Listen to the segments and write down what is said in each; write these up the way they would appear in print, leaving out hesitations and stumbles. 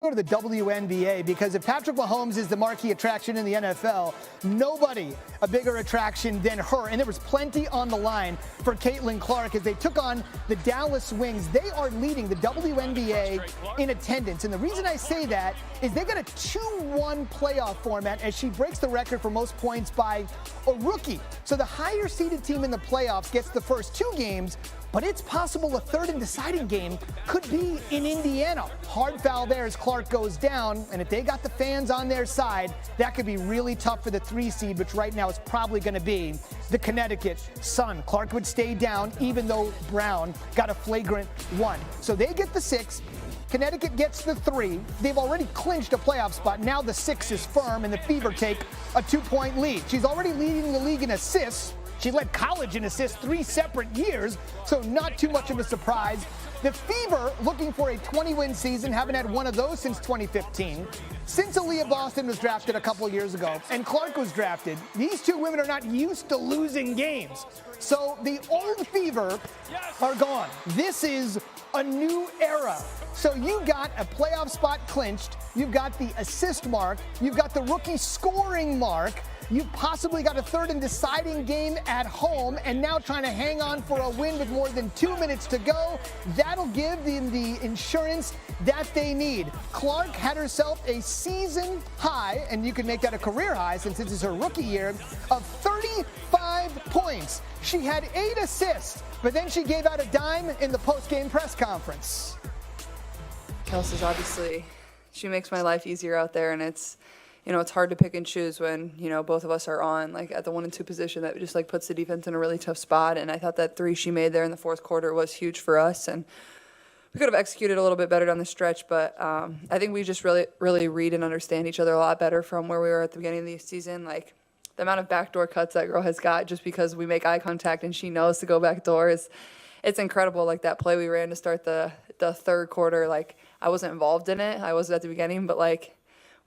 Go to the WNBA, because if Patrick Mahomes is the marquee attraction in the NFL, nobody a bigger attraction than her. And there was plenty on the line for Caitlin Clark as they took on the Dallas Wings. They are leading the WNBA in attendance. And the reason I say that is they got a 2-1 playoff format as she breaks the record for most points by a rookie. So the higher seeded team in the playoffs gets the first 2 games, but it's possible a third and deciding game could be in Indiana. Hard foul there as Clark goes down, and if they got the fans on their side, that could be really tough for the 3 seed, which right now is probably going to be the Connecticut Sun. Clark would stay down, even though Brown got a flagrant 1. So they get the 6. Connecticut gets the 3. They've already clinched a playoff spot. Now the 6 is firm, and the Fever take a 2-point lead. She's already leading the league in assists. She led college in assists 3 separate years, so not too much of a surprise. The Fever looking for a 20-win season, haven't had one of those since 2015. Since Aaliyah Boston was drafted a couple of years ago and Clark was drafted, these 2 women are not used to losing games. So the old Fever are gone. This is a new era. So you got a playoff spot clinched, you've got the assist mark, you've got the rookie scoring mark, you've possibly got a third and deciding game at home, and now trying to hang on for a win with more than 2 minutes to go. That'll give them the insurance that they need. Clark had herself a season high, and you can make that a career high since this is her rookie year, of 35 points. She had 8 assists, but then she gave out a dime in the post-game press conference. Kelsey's obviously, she makes my life easier out there, and it's hard to pick and choose when, both of us are on, at the 1 and 2 position. That just, puts the defense in a really tough spot. And I thought that 3 she made there in the fourth quarter was huge for us. And we could have executed a little bit better down the stretch. But I think we just really read and understand each other a lot better from where we were at the beginning of the season. The amount of backdoor cuts that girl has got just because we make eye contact and she knows to go backdoor it's incredible. That play we ran to start the third quarter, I wasn't involved in it. I wasn't at the beginning, but,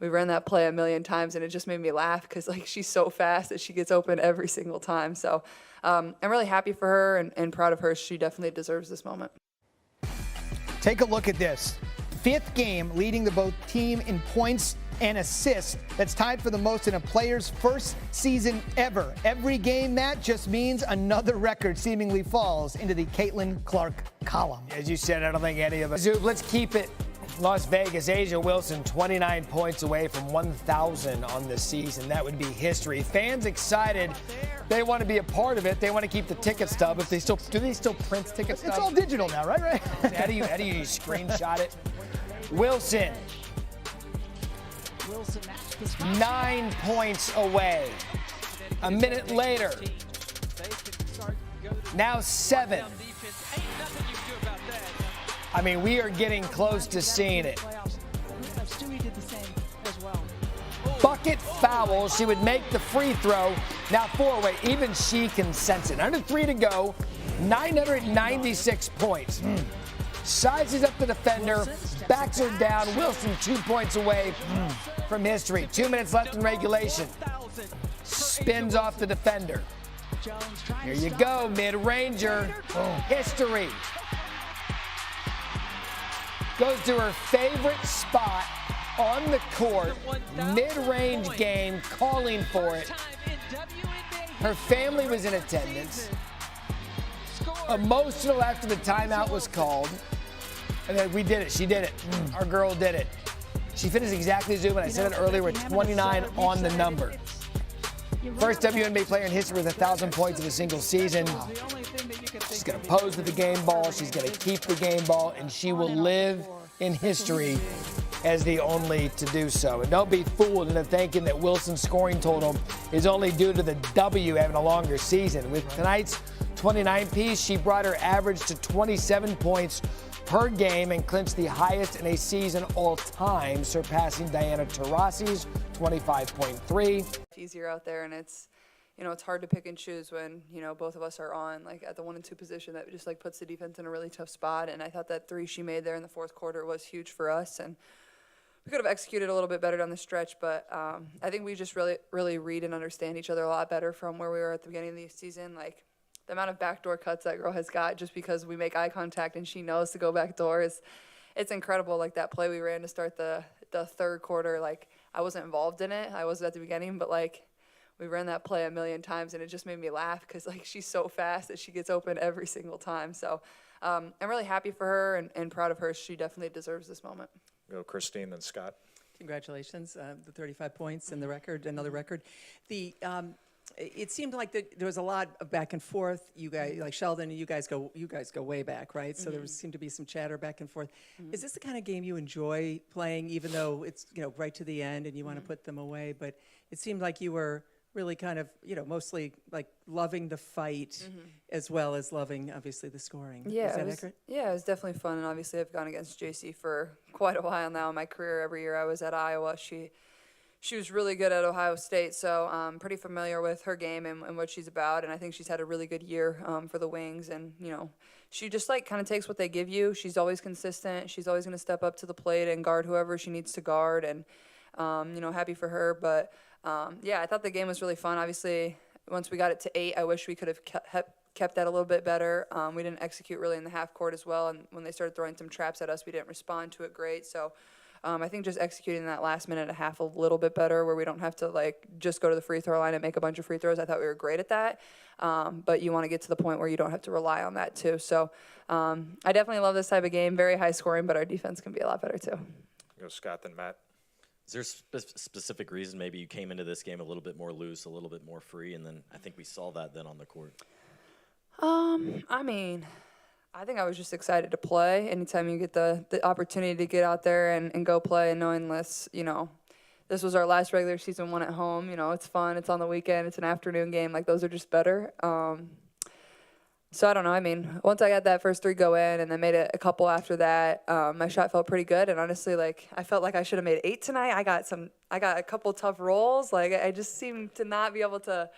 we ran that play a million times, and it just made me laugh because, she's so fast that she gets open every single time. So I'm really happy for her and proud of her. She definitely deserves this moment. Take a look at this. 5th game leading the both team in points and assists. That's tied for the most in a player's first season ever. Every game, Matt, just means another record seemingly falls into the Caitlin Clark column. As you said, I don't think any of us. Let's keep it Las Vegas. A'ja Wilson, 29 points away from 1,000 on the season. That would be history. Fans excited. They want to be a part of it. They want to keep the ticket stub. If they still do, they still print ticket stubs? It's all digital now, right? How do you screenshot it? Wilson, 9 points away. A minute later, now 7. I mean, we are getting close to seeing it. Bucket foul. She would make the free throw. Now 4 away. Even she can sense it. Under 3 to go. 996 points. Sizes up the defender. Backs her down. Wilson 2 points away from history. 2 minutes left in regulation. Spins off the defender. Here you go. Mid-ranger. History. Goes to her favorite spot on the court, mid-range game, calling for it. Her family was in attendance. Emotional after the timeout was called. And then we did it. She did it. Our girl did it. She finished exactly as I said it earlier, with 29 on the number. First WNBA player in history with 1,000 points in a single season. She's going to pose with the game ball. She's going to keep the game ball, and she will live in history as the only to do so. And don't be fooled into thinking that Wilson's scoring total is only due to the W having a longer season. With tonight's 29 piece, she brought her average to 27 points per game and clinched the highest in a season all time, surpassing Diana Taurasi's 25.3. Easier out there, and it's hard to pick and choose when, both of us are on, at the 1 and 2 position. That just, puts the defense in a really tough spot. And I thought that 3 she made there in the fourth quarter was huge for us. And we could have executed a little bit better down the stretch. But I think we just really read and understand each other a lot better from where we were at the beginning of the season. The amount of backdoor cuts that girl has got just because we make eye contact and she knows to go backdoor it's incredible. Like that play we ran to start the third quarter, like I wasn't involved in it. I was at the beginning, but like we ran that play a million times, and it just made me laugh because like she's so fast that she gets open every single time. So I'm really happy for her and proud of her. She definitely deserves this moment. Go Christine, then Scott. Congratulations, the 35 points and the record, another record. It seemed like there was a lot of back and forth. You guys, like Sheldon, you guys go way back, right? So there seemed to be some chatter back and forth. Is this the kind of game you enjoy playing, even though it's right to the end and you want to put them away? But it seemed like you were really kind of mostly like loving the fight as well as loving obviously the scoring. Yeah, Is that accurate? Yeah, it was definitely fun, and obviously I've gone against JC for quite a while now in my career. Every year I was at Iowa, she was really good at Ohio State, so I'm pretty familiar with her game and what she's about, and I think she's had a really good year for the Wings, and she just like kind of takes what they give you. She's always consistent. She's always going to step up to the plate and guard whoever she needs to guard, and happy for her. But yeah, I thought the game was really fun. Obviously, once we got it to 8, I wish we could have kept that a little bit better. We didn't execute really in the half court as well, and when they started throwing some traps at us, we didn't respond to it great. So I think just executing that last minute and a half a little bit better, where we don't have to like just go to the free throw line and make a bunch of free throws. I thought we were great at that, but you want to get to the point where you don't have to rely on that too. So I definitely love this type of game. Very high scoring, but our defense can be a lot better too. Go Scott, then Matt. Is there a specific reason maybe you came into this game a little bit more loose, a little bit more free, and then I think we saw that then on the court? I mean, I think I was just excited to play. Anytime you get the opportunity to get out there and go play, and knowing this, this was our last regular season one at home. It's fun. It's on the weekend. It's an afternoon game. Like, those are just better. So I don't know. I mean, once I got that first 3 go in and then made it a couple after that, my shot felt pretty good. And honestly, like, I felt like I should have made 8 tonight. I got a couple tough rolls. Like, I just seemed to not be able to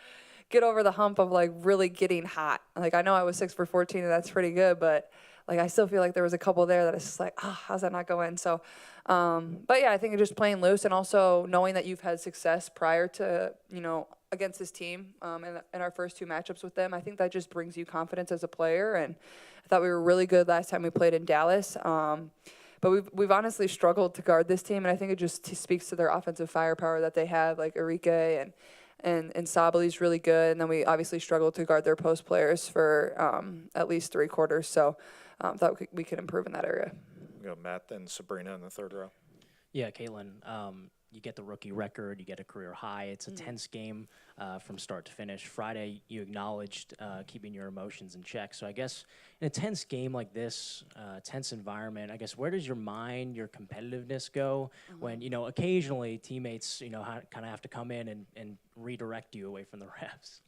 get over the hump of like really getting hot. Like, I know I was 6 for 14 and that's pretty good, but like I still feel like there was a couple there that it's just like, how's that not go in? So, but yeah, I think just playing loose and also knowing that you've had success prior to, against this team in our first 2 matchups with them. I think that just brings you confidence as a player. And I thought we were really good last time we played in Dallas. But we've honestly struggled to guard this team, and I think it just speaks to their offensive firepower that they have, like Enrique and Sabali's really good. And then we obviously struggled to guard their post players for at least 3 quarters. So thought we could improve in that area. Go Matt, then Sabrina in the third row. Yeah, Caitlin, you get the rookie record, you get a career high. It's a tense game from start to finish. Friday, you acknowledged keeping your emotions in check. So I guess in a tense game like this, tense environment, I guess where does your mind, your competitiveness go when, occasionally teammates, kind of have to come in and redirect you away from the refs?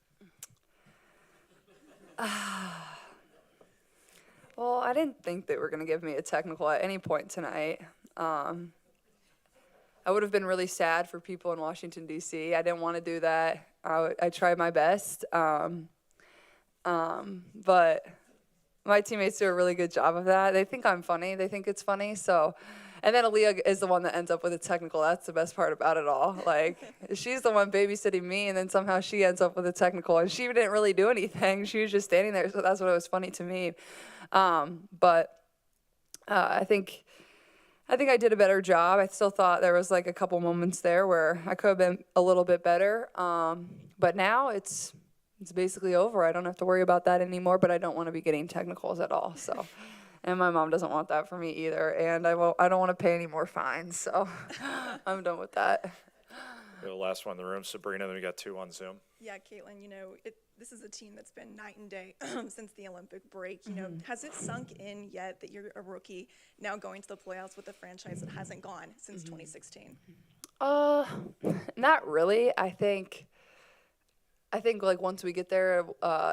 Well, I didn't think they were going to give me a technical at any point tonight. I would have been really sad for people in Washington, D.C. I didn't want to do that. I tried my best. But my teammates do a really good job of that. They think I'm funny. They think it's funny. So, and then Aaliyah is the one that ends up with a technical. That's the best part about it all. Like, she's the one babysitting me, and then somehow she ends up with a technical. And she didn't really do anything. She was just standing there. So that's what was funny to me. But I think I did a better job. I still thought there was like a couple moments there where I could have been a little bit better. But now it's basically over. I don't have to worry about that anymore, but I don't want to be getting technicals at all. So, and my mom doesn't want that for me either. And I don't want to pay any more fines. So I'm done with that. The last one in the room, Sabrina, then we got 2 on Zoom. Yeah, Caitlin, this is a team that's been night and day since the Olympic break. Has it sunk in yet that you're a rookie now going to the playoffs with a franchise that hasn't gone since 2016? Not really. I think like once we get there,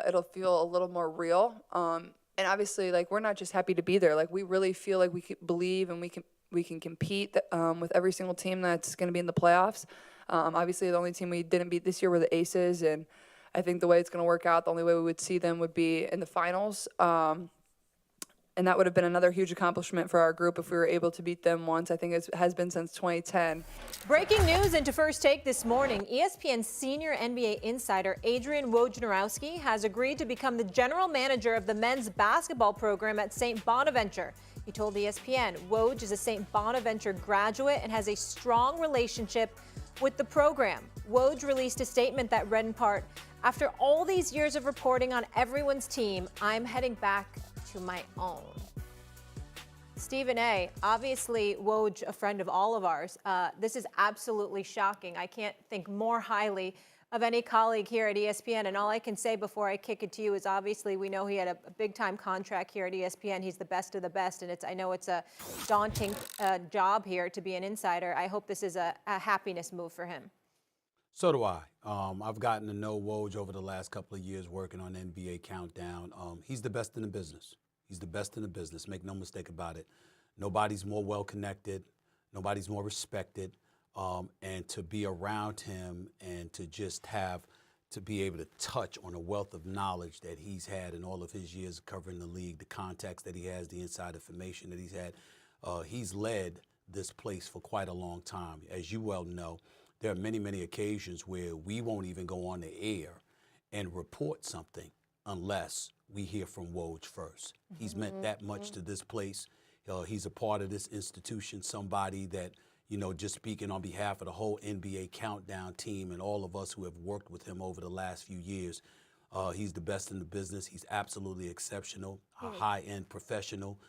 it'll feel a little more real. And obviously, like, we're not just happy to be there. Like, we really feel like we can believe and we can compete with every single team that's going to be in the playoffs. Obviously, the only team we didn't beat this year were the Aces, and I think the way it's going to work out, the only way we would see them would be in the finals. And that would have been another huge accomplishment for our group if we were able to beat them once. I think it has been since 2010. Breaking news into First Take this morning. ESPN senior NBA insider Adrien Wojnarowski has agreed to become the general manager of the men's basketball program at St. Bonaventure. He told ESPN Woj is a St. Bonaventure graduate and has a strong relationship with the program. Woj released a statement that read in part, "After all these years of reporting on everyone's team, I'm heading back to my own." Stephen A., obviously Woj, a friend of all of ours. This is absolutely shocking. I can't think more highly of any colleague here at ESPN. And all I can say before I kick it to you is obviously we know he had a big-time contract here at ESPN. He's the best of the best, and I know it's a daunting job here to be an insider. I hope this is a happiness move for him. So do I. I've gotten to know Woj over the last couple of years working on NBA Countdown. He's the best in the business. He's the best in the business. Make no mistake about it. Nobody's more well-connected. Nobody's more respected. And to be around him and to just to be able to touch on a wealth of knowledge that he's had in all of his years covering the league, the contacts that he has, the inside information that he's had. He's led this place for quite a long time. As you well know, there are many, many occasions where we won't even go on the air and report something unless we hear from Woj first. He's meant that much to this place. He's a part of this institution, somebody that, just speaking on behalf of the whole NBA Countdown team and all of us who have worked with him over the last few years, he's the best in the business. He's absolutely exceptional, a high-end professional.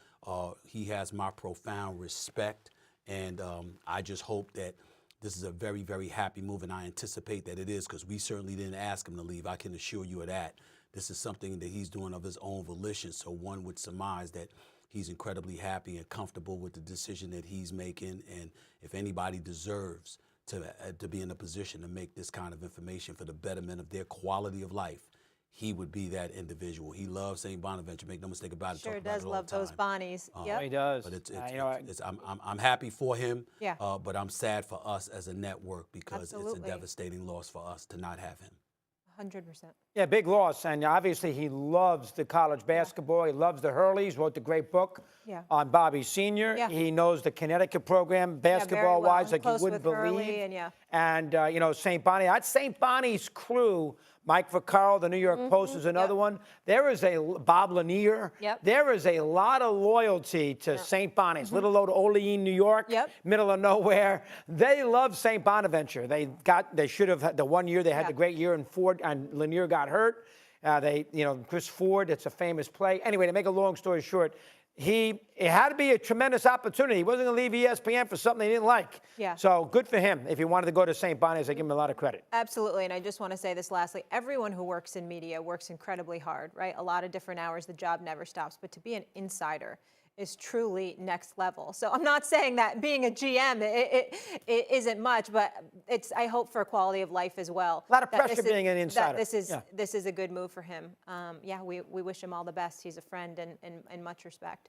He has my profound respect, and I just hope that this is a very, very happy move, and I anticipate that it is, because we certainly didn't ask him to leave. I can assure you of that. This is something that he's doing of his own volition, so one would surmise that he's incredibly happy and comfortable with the decision that he's making, and if anybody deserves to be in a position to make this kind of information for the betterment of their quality of life, he would be that individual. He loves St. Bonaventure, make no mistake about it. Sure does love those Bonnies. Yep. He does. But I'm happy for him, Yeah. but I'm sad for us as a network because it's Absolutely. a devastating loss for us to not have him. 100%. Yeah, big loss. And obviously he loves the college basketball. He loves the Hurleys, wrote the great book on Bobby Sr. Yeah. He knows the Connecticut program basketball-wise like you wouldn't believe. Hurley And St. Bonnie, that St. Bonnie's crew, Mike Vaccaro, the New York Post is another one. There is Bob Lanier. There is a lot of loyalty to St. Bonnie's. Little old Olean, New York, middle of nowhere. They love St. Bonaventure. They should have had the one year they had the great year, and Ford and Lanier got hurt. Chris Ford, it's a famous play. Anyway, to make a long story short, it had to be a tremendous opportunity. He wasn't going to leave ESPN for something he didn't like. Yeah. So good for him. If he wanted to go to St. Bonnie's, I give him a lot of credit. Absolutely. And I just want to say this lastly. Everyone who works in media works incredibly hard, right? A lot of different hours. The job never stops. But to be an insider is truly next level. So I'm not saying that being a GM it isn't much, but I hope for quality of life as well. A lot of pressure being an insider. This is a good move for him. We wish him all the best. He's a friend and much respect.